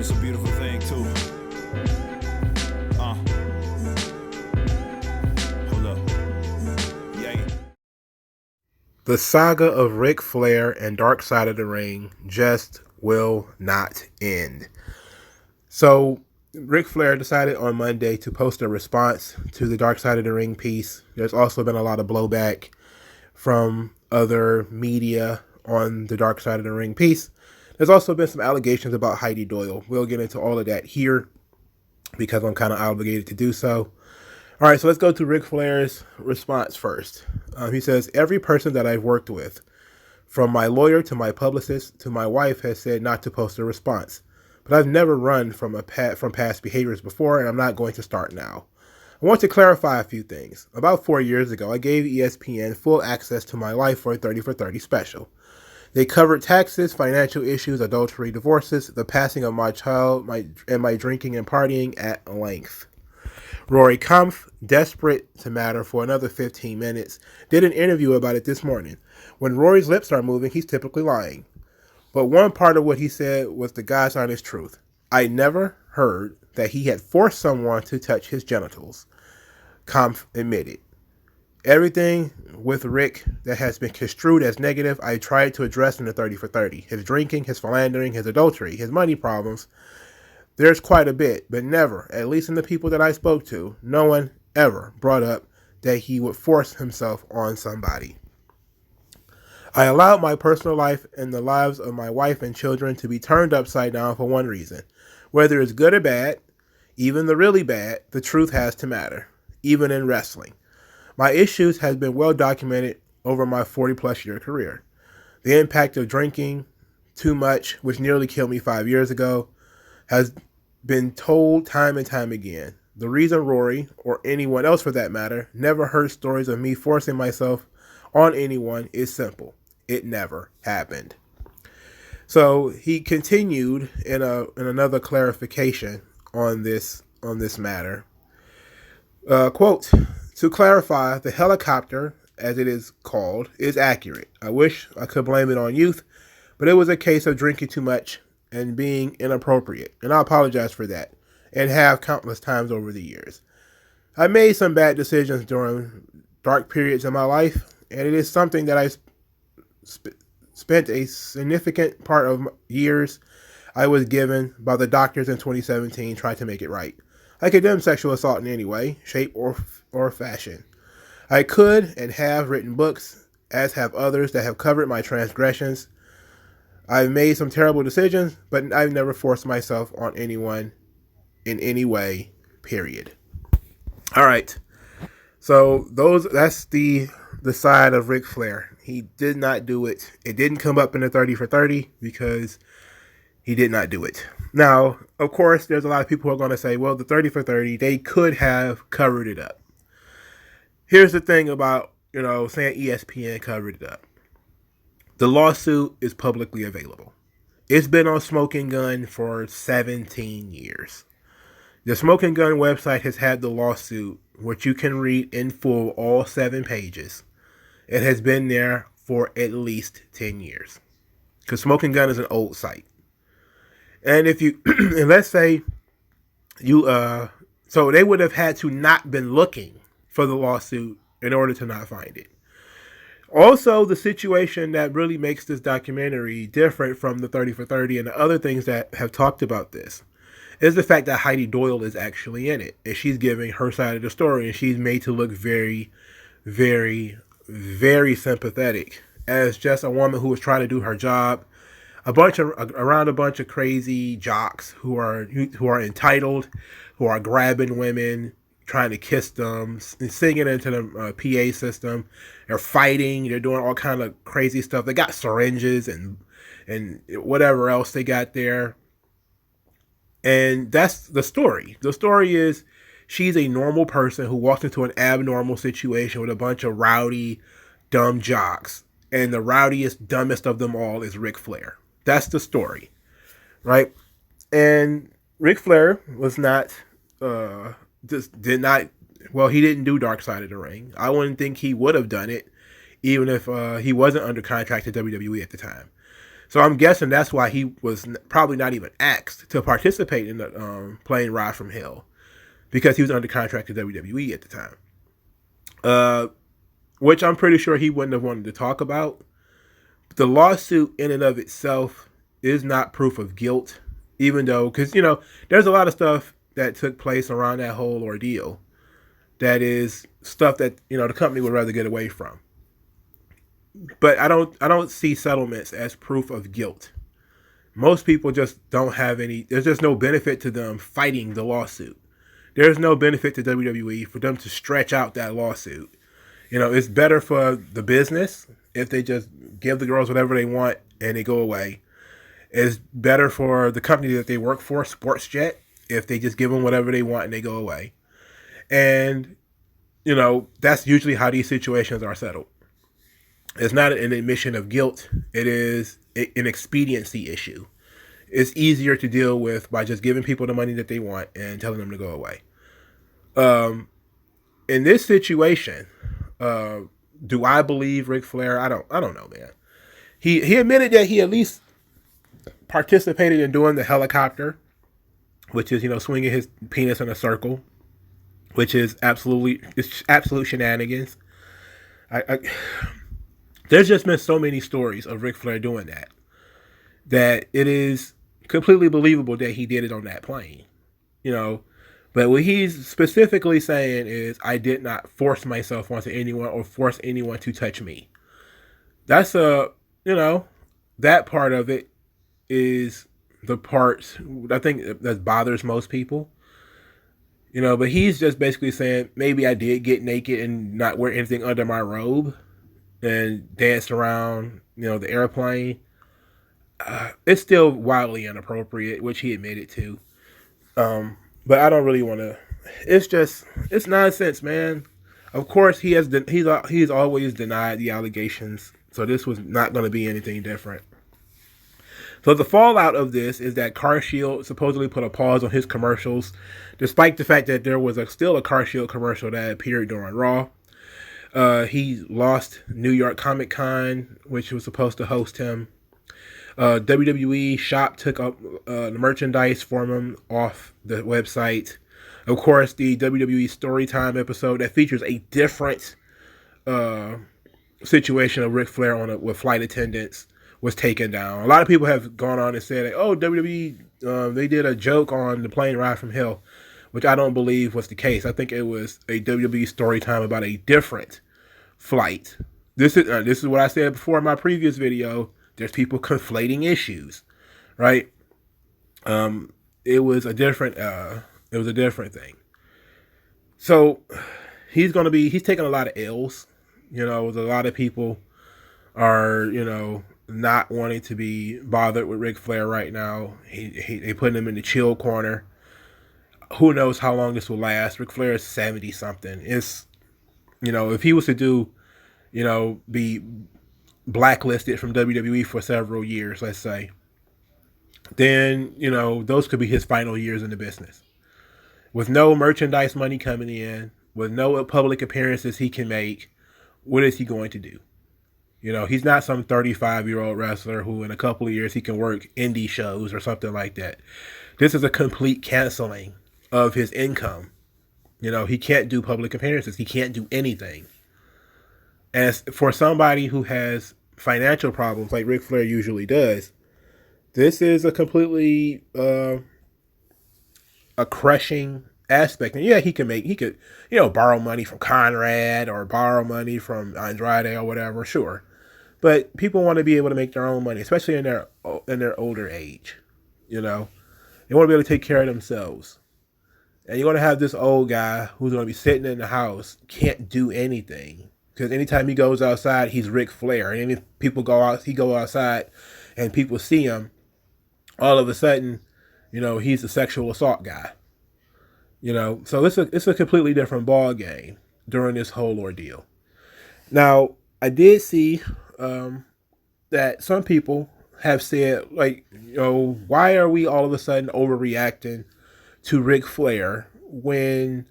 And it's a beautiful thing too. Hold up. Yay. The saga of Ric Flair and Dark Side of the Ring just will not end. So, Ric Flair decided on Monday to post a response to the Dark Side of the Ring piece. There's also been a lot of blowback from other media on the Dark Side of the Ring piece. There's also been some allegations about Heidi Doyle. We'll get into all of that here because I'm kind of obligated to do so. All right, so let's go to Ric Flair's response first. He says, every person that I've worked with, from my lawyer to my publicist to my wife, has said not to post a response. But I've never run from past behaviors before, and I'm not going to start now. I want to clarify a few things. About 4 years ago, I gave ESPN full access to my life for a 30 for 30 special. They covered taxes, financial issues, adultery, divorces, the passing of my child, my drinking and partying at length. Rory Kampf, desperate to matter for another 15 minutes, did an interview about it this morning. When Rory's lips are moving, he's typically lying. But one part of what he said was the God's honest truth. I never heard that he had forced someone to touch his genitals, Kampf admitted. Everything with Rick that has been construed as negative, I tried to address in the 30 for 30. His drinking, his philandering, his adultery, his money problems. There's quite a bit, but never, at least in the people that I spoke to, no one ever brought up that he would force himself on somebody. I allowed my personal life and the lives of my wife and children to be turned upside down for one reason. Whether it's good or bad, even the really bad, the truth has to matter, even in wrestling. My issues have been well documented over my 40-plus year career. The impact of drinking too much, which nearly killed me 5 years ago, has been told time and time again. The reason Rory, or anyone else for that matter, never heard stories of me forcing myself on anyone is simple. It never happened. So he continued in another clarification on this matter. Quote, to clarify, the helicopter, as it is called, is accurate. I wish I could blame it on youth, but it was a case of drinking too much and being inappropriate, and I apologize for that, and have countless times over the years. I made some bad decisions during dark periods in my life, and it is something that I spent a significant part of years I was given by the doctors in 2017 trying to make it right. I condemn sexual assault in any way, shape, or fashion. I could and have written books, as have others that have covered my transgressions. I've made some terrible decisions, but I've never forced myself on anyone in any way, period. All right. So that's the side of Ric Flair. He did not do it. It didn't come up in the 30 for 30 because he did not do it. Now, of course, there's a lot of people who are going to say, well, the 30 for 30, they could have covered it up. Here's the thing about, saying ESPN covered it up. The lawsuit is publicly available. It's been on Smoking Gun for 17 years. The Smoking Gun website has had the lawsuit, which you can read in full, all 7 pages. It has been there for at least 10 years. Because Smoking Gun is an old site. And if you, and let's say so they would have had to not been looking for the lawsuit in order to not find it. Also, the situation that really makes this documentary different from the 30 for 30 and the other things that have talked about this is the fact that Heidi Doyle is actually in it. And she's giving her side of the story, and she's made to look very, very, very sympathetic as just a woman who was trying to do her job. Around a bunch of crazy jocks who are entitled, who are grabbing women, trying to kiss them, singing into the PA system. They're fighting. They're doing all kind of crazy stuff. They got syringes and whatever else they got there. And that's the story. The story is she's a normal person who walks into an abnormal situation with a bunch of rowdy, dumb jocks. And the rowdiest, dumbest of them all is Ric Flair. That's the story, right? And Ric Flair was not, he didn't do Dark Side of the Ring. I wouldn't think he would have done it, even if he wasn't under contract to WWE at the time. So I'm guessing that's why he was probably not even asked to participate in the plane ride from hell, because he was under contract to WWE at the time. Which I'm pretty sure he wouldn't have wanted to talk about. The lawsuit in and of itself is not proof of guilt, even though, because, there's a lot of stuff that took place around that whole ordeal that is stuff that, the company would rather get away from. But I don't see settlements as proof of guilt. Most people just don't have any, there's just no benefit to them fighting the lawsuit. There's no benefit to WWE for them to stretch out that lawsuit. It's better for the business if they just give the girls whatever they want and they go away. It's better for the company that they work for, SportsJet, if they just give them whatever they want and they go away. And, that's usually how these situations are settled. It's not an admission of guilt. It is an expediency issue. It's easier to deal with by just giving people the money that they want and telling them to go away. In this situation, do I believe Ric Flair? I don't know, man. He admitted that he at least participated in doing the helicopter, which is, swinging his penis in a circle, which is absolute shenanigans. There's just been so many stories of Ric Flair doing that it is completely believable that he did it on that plane, But what he's specifically saying is, I did not force myself onto anyone or force anyone to touch me. That's that part of it is the part I think that bothers most people. But he's just basically saying, maybe I did get naked and not wear anything under my robe and dance around, the airplane. It's still wildly inappropriate, which he admitted to. But I don't really want to. It's nonsense, man. Of course, he's always denied the allegations, so this was not going to be anything different. So the fallout of this is that CarShield supposedly put a pause on his commercials, despite the fact that there was still a CarShield commercial that appeared during Raw. He lost New York Comic Con, which was supposed to host him. WWE shop took up the merchandise from him off the website. Of course, the WWE Storytime episode that features a different situation of Ric Flair with flight attendants was taken down. A lot of people have gone on and said, "Oh, WWE, they did a joke on the plane ride from hell," which I don't believe was the case. I think it was a WWE Storytime about a different flight. This is what I said before in my previous video. There's people conflating issues, right? It was a different thing. So he's taking a lot of L's. A lot of people are, not wanting to be bothered with Ric Flair right now. They putting him in the chill corner. Who knows how long this will last? Ric Flair is 70 something. It's, if he was to be blacklisted from WWE for several years, let's say, then, those could be his final years in the business. With no merchandise money coming in, with no public appearances he can make, what is he going to do? He's not some 35-year-old wrestler who in a couple of years he can work indie shows or something like that. This is a complete canceling of his income. He can't do public appearances. He can't do anything. As for somebody who has financial problems like Ric Flair usually does, this is a completely a crushing aspect. And yeah, he could borrow money from Conrad or borrow money from Andrade or whatever, sure. But people want to be able to make their own money, especially in their older age. They want to be able to take care of themselves. And you're going to have this old guy who's going to be sitting in the house, can't do anything. Because anytime he goes outside, he's Ric Flair. And if people he go outside and people see him, all of a sudden, he's a sexual assault guy. So it's a completely different ball game during this whole ordeal. Now, I did see that some people have said, why are we all of a sudden overreacting to Ric Flair when,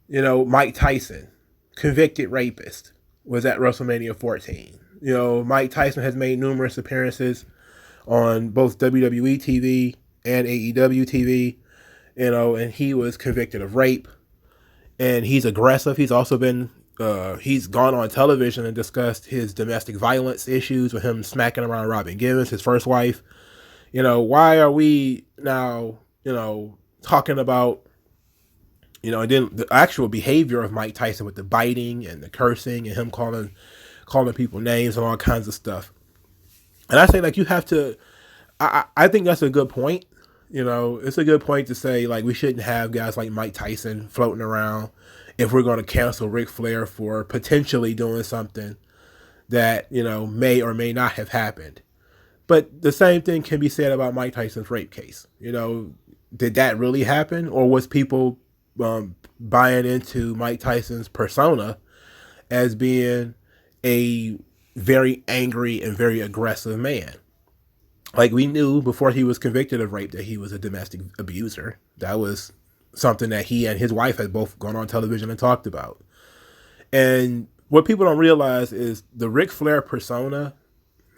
Mike Tyson, convicted rapist, was at WrestleMania 14. Mike Tyson has made numerous appearances on both WWE TV and AEW TV, and he was convicted of rape, and he's aggressive. He's also been, he's gone on television and discussed his domestic violence issues with him smacking around Robin Givens, his first wife. Why are we now, talking about, and then the actual behavior of Mike Tyson with the biting and the cursing and him calling people names and all kinds of stuff. And I say, like, you have to, I think that's a good point. It's a good point to say, like, we shouldn't have guys like Mike Tyson floating around if we're going to cancel Ric Flair for potentially doing something that, may or may not have happened. But the same thing can be said about Mike Tyson's rape case. Did that really happen? Or was people buying into Mike Tyson's persona as being a very angry and very aggressive man? Like, we knew before he was convicted of rape that he was a domestic abuser. That was something that he and his wife had both gone on television and talked about. And what people don't realize is the Ric Flair persona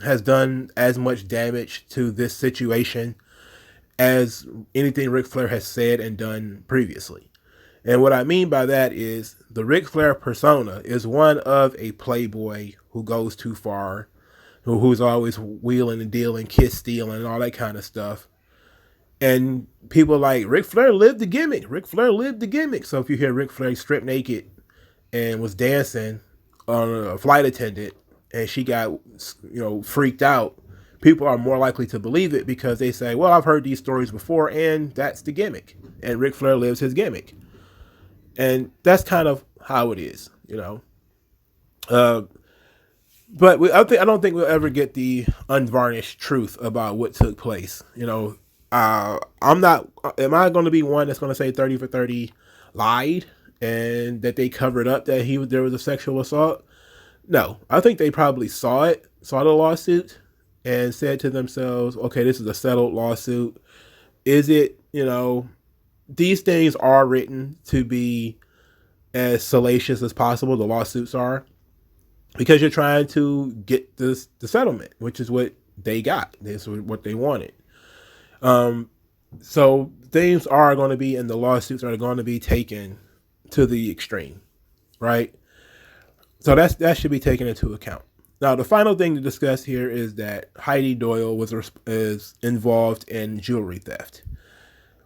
has done as much damage to this situation as anything Ric Flair has said and done previously. And what I mean by that is the Ric Flair persona is one of a playboy who goes too far, who's always wheeling and dealing, kiss stealing, and all that kind of stuff. And people like, Ric Flair lived the gimmick. Ric Flair lived the gimmick. So if you hear Ric Flair stripped naked and was dancing on a flight attendant and she got, freaked out, people are more likely to believe it because they say, well, I've heard these stories before and that's the gimmick. And Ric Flair lives his gimmick. And that's kind of how it is, But I don't think we'll ever get the unvarnished truth about what took place. I'm not. Am I going to be one that's going to say 30 for 30 lied and that they covered up that there was a sexual assault? No, I think they probably saw the lawsuit, and said to themselves, "Okay, this is a settled lawsuit. Is it? These things are written to be as salacious as possible. The lawsuits are." Because you're trying to get the settlement, which is what they got. This is what they wanted. So things are going to be, and the lawsuits are going to be taken to the extreme, right? So that should be taken into account. Now, the final thing to discuss here is that Heidi Doyle is involved in jewelry theft,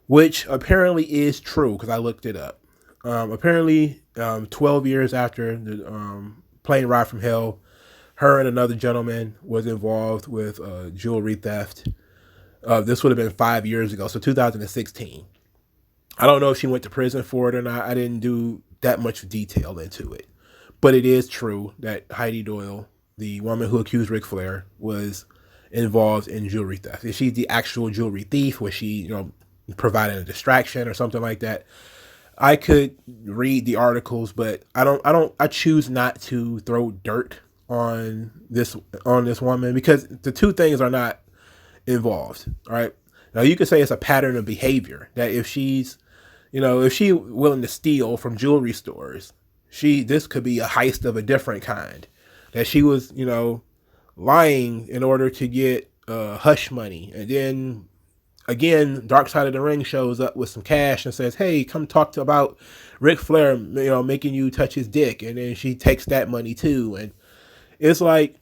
which apparently is true because I looked it up. Apparently, 12 years after the plane ride from hell, her and another gentleman was involved with jewelry theft. This would have been 5 years ago, so 2016. I don't know if she went to prison for it or not. I didn't do that much detail into it. But it is true that Heidi Doyle, the woman who accused Ric Flair, was involved in jewelry theft. Is she the actual jewelry thief? Was she, providing a distraction or something like that? I could read the articles, but I choose not to throw dirt on this woman because the two things are not involved. All right. Now you could say it's a pattern of behavior that if she's willing to steal from jewelry stores, this could be a heist of a different kind. That she was, lying in order to get hush money, and then again, Dark Side of the Ring shows up with some cash and says, "Hey, come talk about Ric Flair, making you touch his dick," and then she takes that money too, and it's like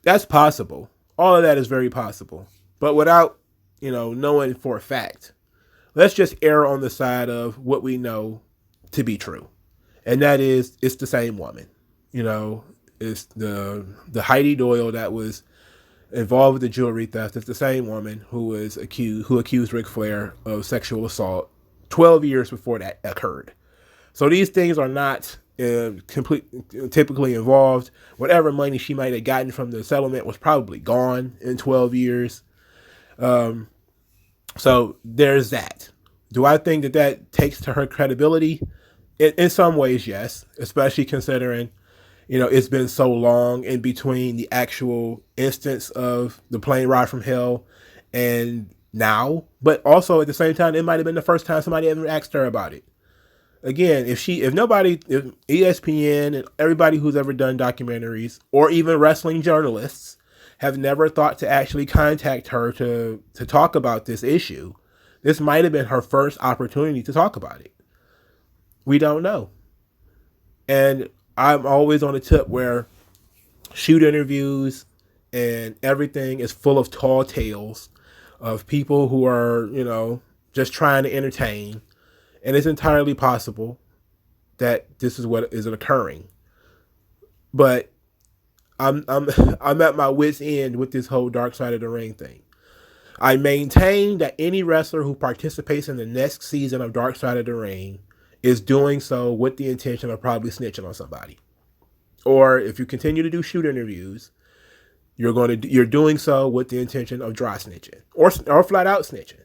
that's possible. All of that is very possible, but without knowing for a fact, let's just err on the side of what we know to be true, and that is it's the same woman. It's the Heidi Doyle that was involved with the jewelry theft. It's the same woman who accused Ric Flair of sexual assault 12 years before that occurred. So these things are not typically involved. Whatever money she might have gotten from the settlement was probably gone in 12 years. So there's that. Do I think that takes to her credibility? In some ways, yes, especially considering it's been so long in between the actual instance of the plane ride from hell and now. But also at the same time, it might have been the first time somebody ever asked her about it. Again, if ESPN and everybody who's ever done documentaries or even wrestling journalists have never thought to actually contact her to talk about this issue. This might have been her first opportunity to talk about it. We don't know. And I'm always on the tip where shoot interviews and everything is full of tall tales of people who are, just trying to entertain. And it's entirely possible that this is what is occurring. But I'm at my wit's end with this whole Dark Side of the Ring thing. I maintain that any wrestler who participates in the next season of Dark Side of the Ring is doing so with the intention of probably snitching on somebody. Or if you continue to do shoot interviews, you're doing so with the intention of dry snitching or flat out snitching.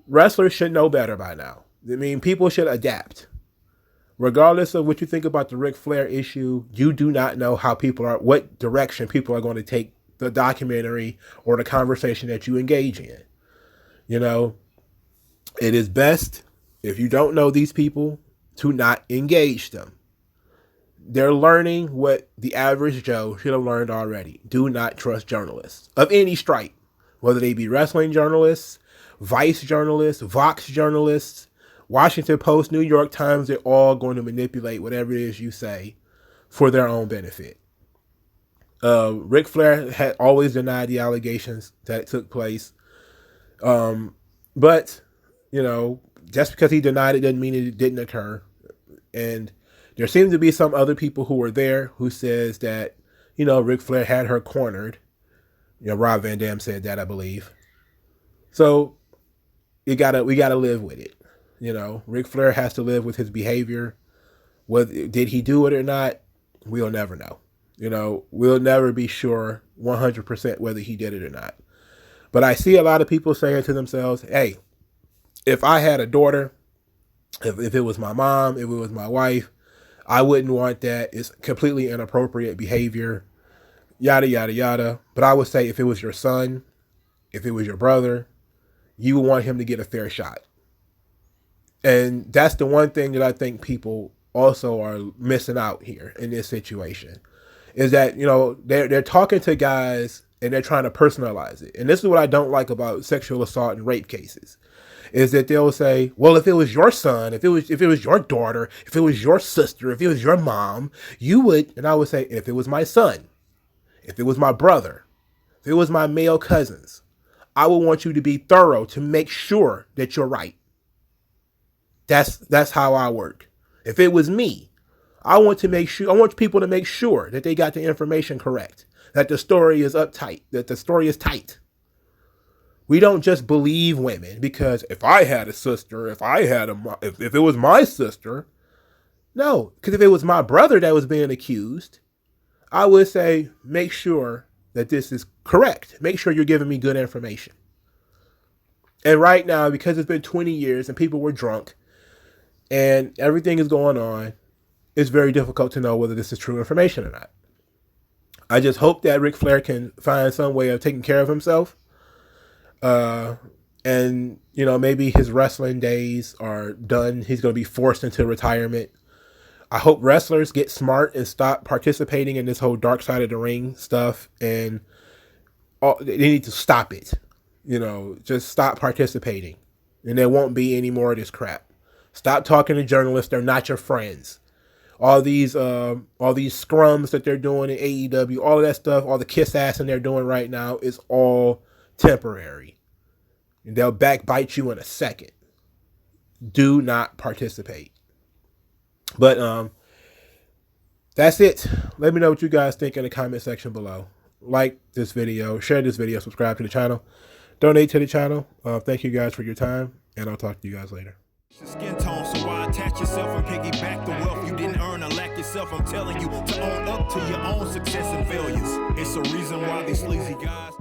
Wrestlers should know better by now. I mean, people should adapt. Regardless of what you think about the Ric Flair issue, you do not know what direction people are going to take the documentary or the conversation that you engage in. It is best, if you don't know these people, to not engage them. They're learning what the average Joe should have learned already. Do not trust journalists of any stripe, whether they be wrestling journalists, Vice journalists, Vox journalists, Washington Post, New York Times. They're all going to manipulate whatever it is you say for their own benefit. Ric Flair had always denied the allegations that it took place. But, just because he denied it doesn't mean it didn't occur. And there seems to be some other people who were there who says that, Ric Flair had her cornered. Rob Van Dam said that, I believe. So we gotta live with it. Ric Flair has to live with his behavior. Did he do it or not? We'll never know. We'll never be sure 100% whether he did it or not. But I see a lot of people saying to themselves, hey, if I had a daughter, if it was my mom, if it was my wife, I wouldn't want that. It's completely inappropriate behavior, yada, yada, yada. But I would say if it was your son, if it was your brother, you would want him to get a fair shot. And that's the one thing that I think people also are missing out here in this situation is that, they're talking to guys and they're trying to personalize it. And this is what I don't like about sexual assault and rape cases is that they'll say, well, if it was your son, if it was your daughter, if it was your sister, if it was your mom, you would. And I would say, if it was my son, if it was my brother, if it was my male cousins, I would want you to be thorough to make sure that you're right. That's how I work. If it was me, I want people to make sure that they got the information correct, that the story is uptight, that the story is tight. We don't just believe women because if I had a sister, if it was my sister, no, because if it was my brother that was being accused, I would say, make sure that this is correct. Make sure you're giving me good information. And right now, because it's been 20 years and people were drunk and everything is going on, it's very difficult to know whether this is true information or not. I just hope that Ric Flair can find some way of taking care of himself. And, maybe his wrestling days are done. He's going to be forced into retirement. I hope wrestlers get smart and stop participating in this whole Dark Side of the Ring stuff. And they need to stop it. Just stop participating. And there won't be any more of this crap. Stop talking to journalists. They're not your friends. All these scrums that they're doing in AEW, all of that stuff, all the kiss assing they're doing right now is all temporary. And they'll backbite you in a second. Do not participate. But that's it. Let me know what you guys think in the comment section below. Like this video, share this video, subscribe to the channel, donate to the channel. Thank you guys for your time, and I'll talk to you guys later. Skin tone, so why attach yourself and piggyback the wealth you didn't earn or lack yourself? I'm telling you to own up to your own success and failures. It's a reason why these sleazy guys